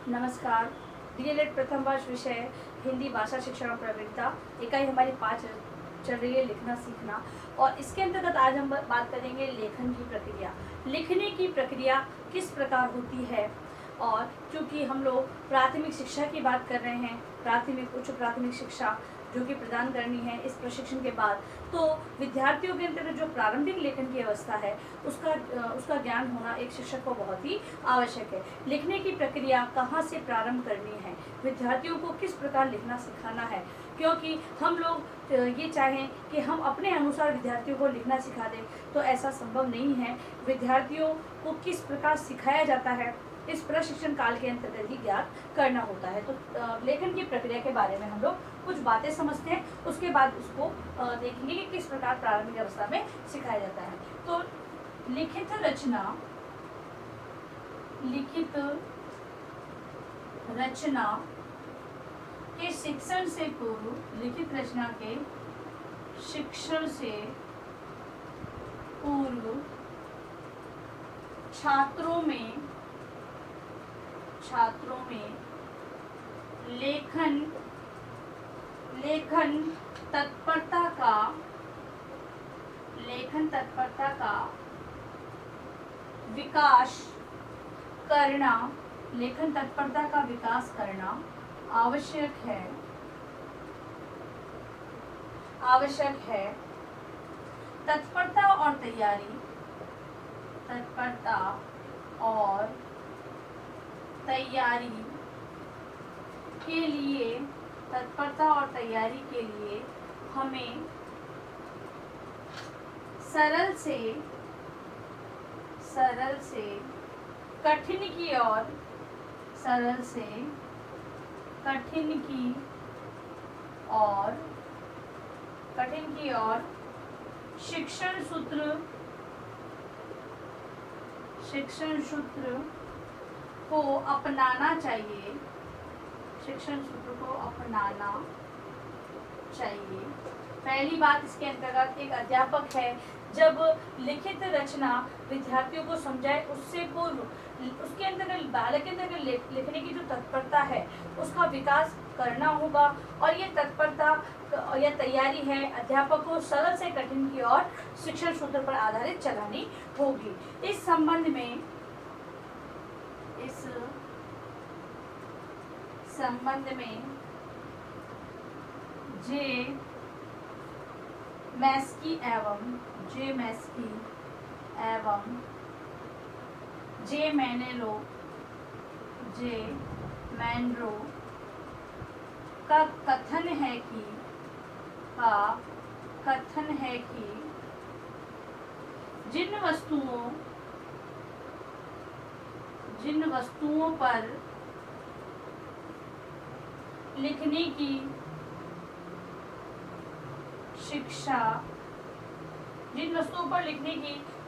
नमस्कार। डीएलएड प्रथम वर्ष विषय हिंदी भाषा शिक्षण और प्रवृत्ता इकाई हमारी 5 चल रही है, लिखना सीखना। और इसके अंतर्गत आज हम बात करेंगे लेखन की प्रक्रिया। लिखने की प्रक्रिया किस प्रकार होती है। और चूँकि हम लोग प्राथमिक शिक्षा की बात कर रहे हैं, प्राथमिक उच्च प्राथमिक शिक्षा जो कि प्रदान करनी है इस प्रशिक्षण के बाद, तो विद्यार्थियों के अंतर्गत जो प्रारंभिक लेखन की अवस्था है उसका ज्ञान होना एक शिक्षक को बहुत ही आवश्यक है। लिखने की प्रक्रिया कहाँ से प्रारंभ करनी है, विद्यार्थियों को किस प्रकार लिखना सिखाना है, क्योंकि हम लोग ये चाहें कि हम अपने अनुसार विद्यार्थियों को लिखना सिखा दें तो ऐसा संभव नहीं है। विद्यार्थियों को किस प्रकार सिखाया जाता है इस प्रशिक्षण काल के अंतर्गत ही ज्ञात करना होता है। तो लेखन की प्रक्रिया के बारे में हम लोग कुछ बातें समझते हैं, उसके बाद उसको देखेंगे कि किस प्रकार प्रारंभिक अवस्था में सिखाया जाता है। तो लिखित रचना के शिक्षण से पूर्व, लिखित रचना के शिक्षण से पूर्व छात्रों में लेखन तत्परता का विकास करना आवश्यक है। तत्परता और तैयारी के लिए हमें सरल से कठिन की ओर शिक्षण सूत्र को अपनाना चाहिए। पहली बात इसके अंतर्गत एक अध्यापक है जब लिखित रचना विद्यार्थियों को समझाए उससे पूर्व उसके अंतर्गत बालक के अंतर्गत लिखने की जो तत्परता है उसका विकास करना होगा। और ये तत्परता या तैयारी है अध्यापक को सरल से कठिन की ओर शिक्षण सूत्र पर आधारित चलानी होगी। इस संबंध में जे मैस्की एवं जे मैनरो का कथन है कि जिन वस्तुओं पर लिखने की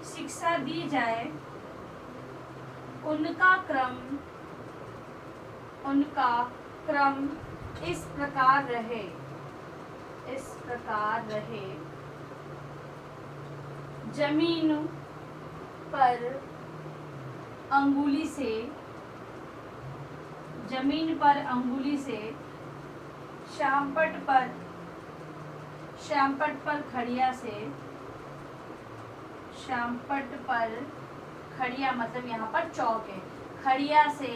शिक्षा दी जाए उनका क्रम इस प्रकार रहे। जमीन पर अंगुली से श्यामपट पर खड़िया मतलब यहाँ पर चौक है, खड़िया से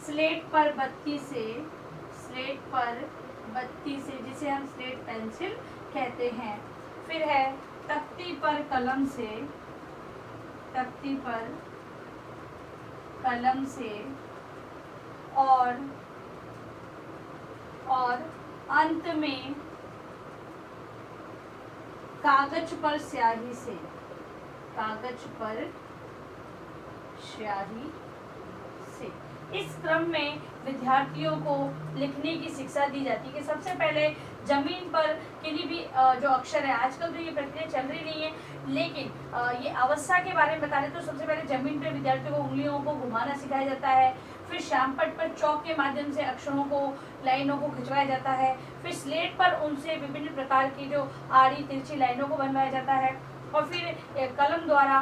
स्लेट पर बत्ती से जिसे हम स्लेट पेंसिल कहते हैं। फिर है तख्ती पर कलम से और अंत में कागज पर स्याही से इस क्रम में विद्यार्थियों को लिखने की शिक्षा दी जाती है कि सबसे पहले जमीन पर किसी भी जो अक्षर है, आजकल तो ये प्रक्रिया चल रही नहीं है, लेकिन ये अवस्था के बारे में बता रहे तो सबसे पहले जमीन पर विद्यार्थियों को उंगलियों को घुमाना सिखाया जाता है। फिर श्यामपट पर चौक के माध्यम से अक्षरों को, लाइनों को खिंचवाया जाता है। फिर स्लेट पर उनसे विभिन्न प्रकार की जो आड़ी तिरछी लाइनों को बनवाया जाता है। और फिर कलम द्वारा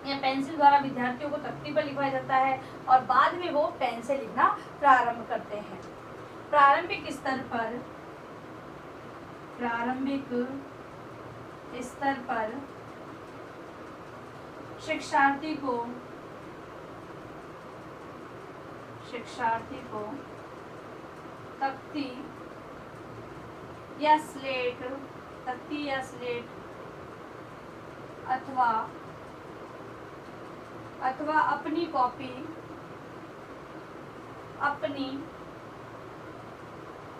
या पेंसिल द्वारा विद्यार्थियों को तख्ती पर लिखवाया जाता है और बाद में वो पेन से लिखना प्रारंभ करते हैं। प्रारंभिक स्तर पर शिक्षार्थी को तख्ती या स्लेट अथवा अपनी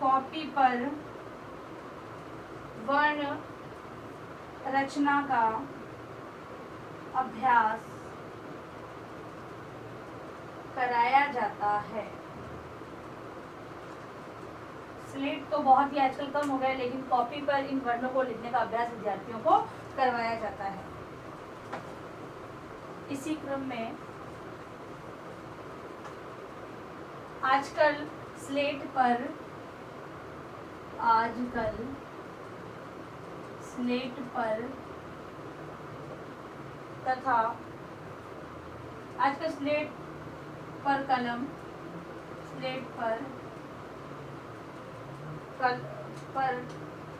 कॉपी पर वर्ण रचना का अभ्यास कराया जाता है। स्लेट तो बहुत ही आजकल कम हो गया, लेकिन कॉपी पर इन वर्णों को लिखने का अभ्यास विद्यार्थियों को करवाया जाता है। इसी क्रम में आजकल स्लेट पर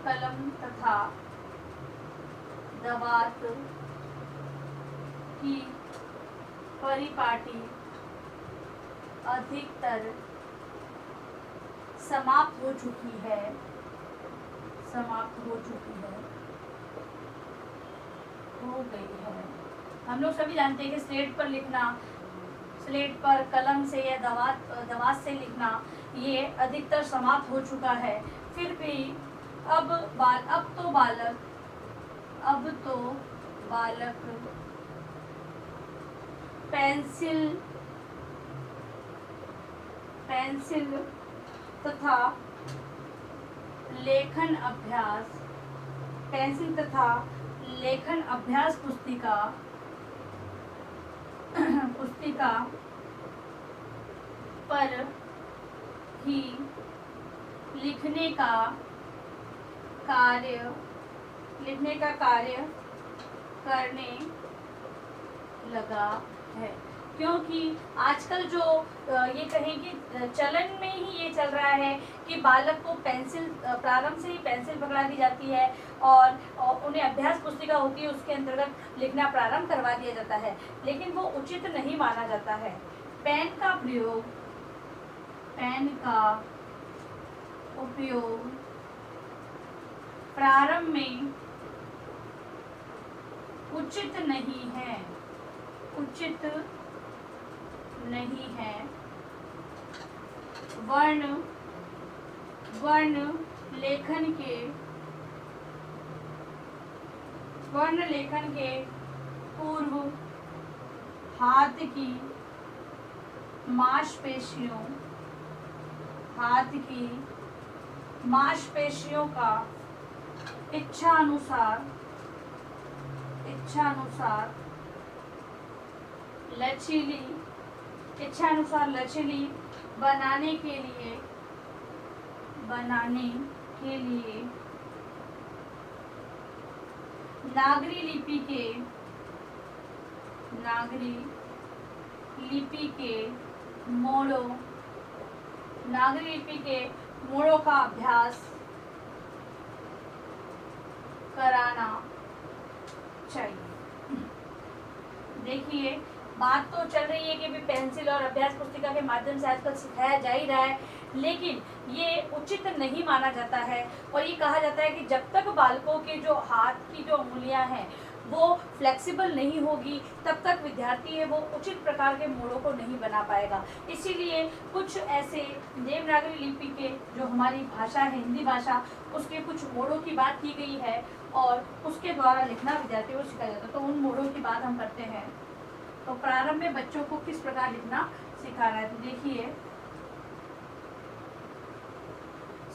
कलम तथा दवात की परिपाटी अधिकतर समाप्त हो चुकी है। हम लोग सभी जानते हैं कि स्लेट पर कलम से या दवात से लिखना ये अधिकतर समाप्त हो चुका है। फिर भी अब तो बालक पेंसिल तथा लेखन अभ्यास पुस्तिका पर ही लिखने का कार्य करने लगा है। क्योंकि आजकल जो ये कहें कि चलन में ही ये चल रहा है कि बालक को प्रारंभ से ही पेंसिल पकड़ा दी जाती है और उन्हें अभ्यास पुस्तिका होती है, उसके अंतर्गत लिखना प्रारंभ करवा दिया जाता है, लेकिन वो उचित नहीं माना जाता है। पेन का उपयोग प्रारंभ में उचित नहीं है। वर्ण लेखन के पूर्व हाथ की मांसपेशियों का इच्छानुसार लचीली बनाने के लिए नागरी लिपि के मोड़ों का अभ्यास कराना चाहिए। देखिए, बात तो चल रही है कि भी पेंसिल और अभ्यास पुस्तिका के माध्यम से आजकल सिखाया जा ही रहा है, लेकिन ये उचित नहीं माना जाता है और ये कहा जाता है कि जब तक बालकों के जो हाथ की जो उंगलियां हैं वो फ्लेक्सिबल नहीं होगी, तब तक विद्यार्थी है वो उचित प्रकार के मोड़ों को नहीं बना पाएगा। इसीलिए कुछ ऐसे देवनागरी लिपि के जो हमारी भाषा है, हिंदी भाषा, उसके कुछ मोड़ों की बात की गई है और उसके द्वारा लिखना विद्यार्थियों को सिखाया जाता है। तो उन मोड़ों की बात हम करते हैं। तो प्रारंभ में बच्चों को किस प्रकार लिखना सिखाना है, तो देखिए,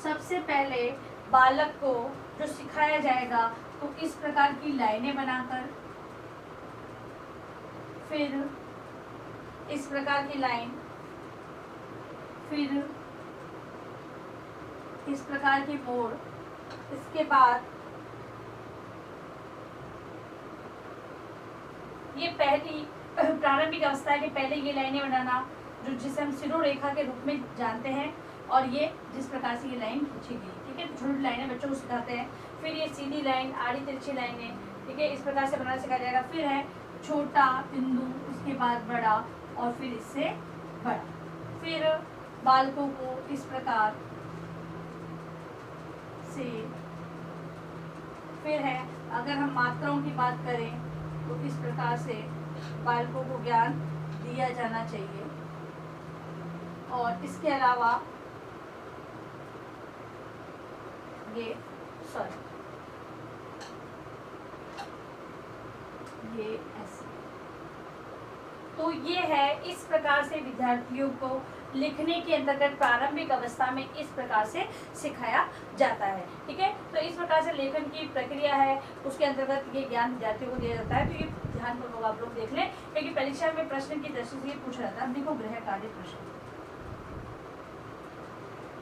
सबसे पहले बालक को जो सिखाया जाएगा तो इस प्रकार की लाइनें बनाकर, फिर इस प्रकार की लाइन, फिर इस प्रकार की मोड़, इसके बाद ये पहली प्रारंभिक अवस्था है कि पहले ये लाइनें बनाना जिसे हम सिरोरेखा के रूप में जानते हैं, और ये जिस प्रकार से ये लाइन खींची गई, ठीक है। छोटी छोटी लाइनें बच्चों को सिखाते हैं। फिर ये सीधी लाइन, आड़ी तिरछी लाइनें, ठीक है, इस प्रकार से बनाना सिखाया जाएगा। फिर है छोटा बिंदु, उसके बाद बड़ा, और फिर इससे बड़ा। फिर बालकों को इस प्रकार से, फिर है अगर हम मात्राओं की बात करें तो इस प्रकार से बालकों को ज्ञान दिया जाना चाहिए। और इसके अलावा ये ऐसे, तो ये है इस प्रकार से विद्यार्थियों को लिखने के अंतर्गत प्रारंभिक अवस्था में इस प्रकार से सिखाया जाता है, ठीक है। तो इस प्रकार से लेखन की प्रक्रिया है, उसके अंतर्गत ये ज्ञान विद्यार्थियों को दिया जाता है। तो ये ध्यानपूर्वक आप लोग देख लें, क्योंकि परीक्षा में प्रश्न की दृष्टि से पूछा जाता है। देखो गृह कार्य प्रश्न,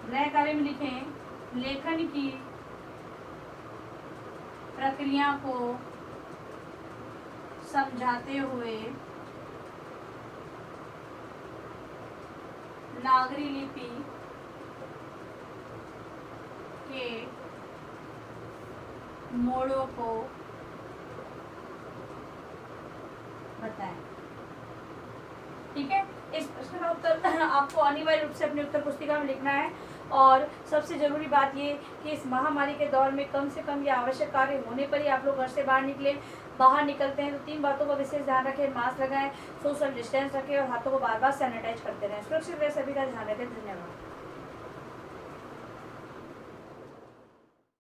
गृह कार्य में लिखें लेखन की प्रक्रिया को समझाते हुए नागरी लिपि के मोड़ों को बताएं, ठीक है। इस प्रश्न का उत्तर आपको अनिवार्य रूप से अपनी उत्तर पुस्तिका में लिखना है। और सबसे जरूरी बात ये कि इस महामारी के दौर में कम से कम ये आवश्यक कार्य होने पर ही आप लोग घर से बाहर निकलें। बाहर निकलते हैं तो 3 बातों का विशेष ध्यान रखें, मास्क लगाएं, सोशल डिस्टेंस रखें और हाथों को बार बार सैनिटाइज करते रहें। सुरक्षित रहे, सभी का ध्यान रखें। धन्यवाद।